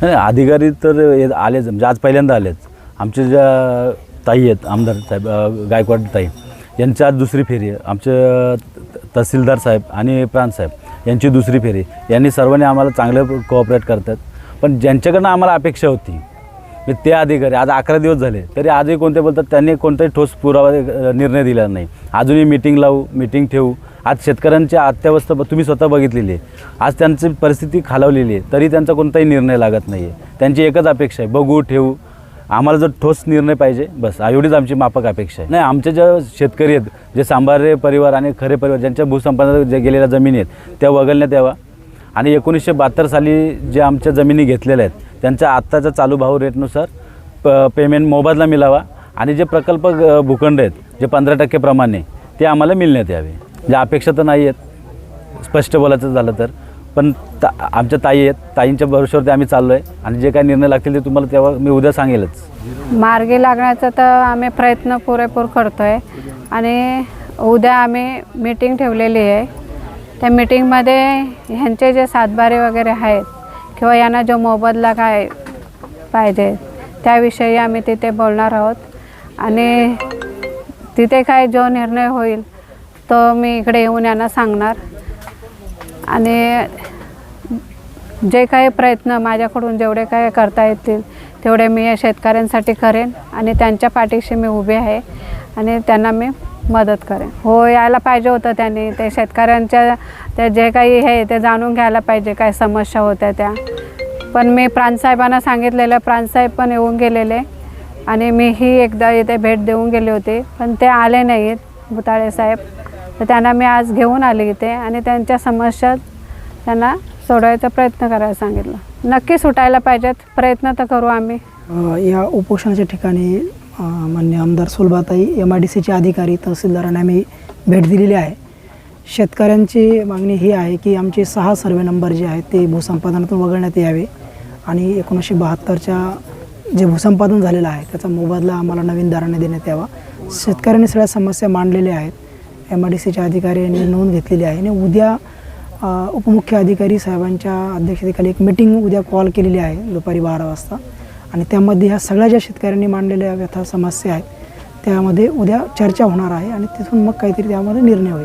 नाही, अधिकारी तर आलेच, म्हणजे आज पहिल्यांदा आलेच. आमचे ज्या ताई आहेत आमदार साहेब गायकवाड ताई, यांची आज दुसरी फेरी आहे. आमचे तहसीलदार साहेब आणि प्रांत साहेब यांची दुसरी फेरी. यांनी सर्वांनी आम्हाला चांगलं कोऑपरेट करतात. पण ज्यांच्याकडनं आम्हाला अपेक्षा होती ते अधिकारी आज 11 दिवस झाले तरी आजही कोणते बोलतात त्यांनी कोणताही ठोस पुरावा निर्णय दिला नाही. अजूनही मीटिंग लावू, मीटिंग ठेवू. आज शेतकऱ्यांची अत्यवस्था तुम्ही स्वतः बघितलेली आहे. आज त्यांची परिस्थिती खालावलेली आहे तरी त्यांचा कोणताही निर्णय लागत नाही आहे. त्यांची एकच अपेक्षा आहे, बघू ठेवू, आम्हाला जर ठोस निर्णय पाहिजे बस, एवढीच आमची माफक अपेक्षा आहे. नाही, आमचे जे शेतकरी आहेत, जे सांभारे परिवार आणि खरे परिवार ज्यांच्या भूसंपादन जे गेलेल्या जमिनी आहेत त्या वगळण्यात यावा. आणि 1972 साली जे आमच्या जमिनी घेतलेल्या आहेत त्यांच्या आत्ताच्या चालू भाव रेटनुसार पेमेंट मोबदला मिळावा. आणि जे प्रकल्प भूखंड आहेत जे 15% प्रमाणे ते आम्हाला मिळण्यात यावे. ज्या अपेक्षा तर नाही आहेत स्पष्ट बोलायचं झालं तर, पण आमच्या ताई आहेत, ताईंच्या भरोश्यावरती आम्ही चाललो आहे. आणि जे काही निर्णय लागतील ते तुम्हाला तेव्हा मी उद्या सांगेलच. मार्गी लागण्याचा तर आम्ही प्रयत्न पुरेपूर करतो आहे. आणि उद्या आम्ही मीटिंग ठेवलेली आहे. त्या मीटिंगमध्ये ह्यांचे जे सातबारे वगैरे आहेत किंवा यांना जो मोबदला काय पाहिजे त्याविषयी आम्ही तिथे बोलणार आहोत. आणि तिथे काय जो निर्णय होईल तो मी इकडे येऊन यांना सांगणार. आणि जे काही प्रयत्न माझ्याकडून जेवढे काय करता येतील तेवढे मी या शेतकऱ्यांसाठी करेन. आणि त्यांच्या पाठीशी मी उभी आहे आणि त्यांना मी मदत करेन. हो, यायला पाहिजे होतं त्यांनी. ते शेतकऱ्यांच्या ते जे काही आहे ते जाणून घ्यायला पाहिजे काय समस्या होत्या त्या. पण मी प्रांतसाहेबांना सांगितलेलं, प्रांतसाहेब पण येऊन गेलेले आणि मीही एकदा इथे भेट देऊन गेले होते पण ते आले नाही आहेत भुताळे साहेब. तर त्यांना मी आज घेऊन आले इथे आणि त्यांच्या समस्या त्यांना सोडवायचा प्रयत्न करायला सांगितलं. नक्की सुटायला पाहिजेत, प्रयत्न तर करू आम्ही. या उपोषणाच्या ठिकाणी माननीय आमदार सुलभाताई, MIDCचे अधिकारी, तहसीलदारांना आम्ही भेट दिलेली आहे. शेतकऱ्यांची मागणी ही आहे की आमचे 6 सर्वे नंबर जे आहेत ते भूसंपादनातून वगळण्यात यावे. आणि 1972च्या जे भूसंपादन झालेलं आहे त्याचा मोबदला आम्हाला नवीन दराने देण्यात यावा. शेतकऱ्यांनी सगळ्या समस्या मांडलेल्या आहेत. MIDCच्या अधिकाऱ्यांनी नोंद घेतलेली आहे. आणि उद्या उपमुख्य अधिकारी साहेबांच्या अध्यक्षतेखाली एक मीटिंग उद्या कॉल केलेली आहे दुपारी 12 वाजता. आणि त्यामध्ये ह्या सगळ्या ज्या शेतकऱ्यांनी मांडलेल्या व्यथा समस्या आहेत त्यामध्ये उद्या चर्चा होणार आहे आणि तिथून मग काहीतरी त्यामध्ये निर्णय होईल.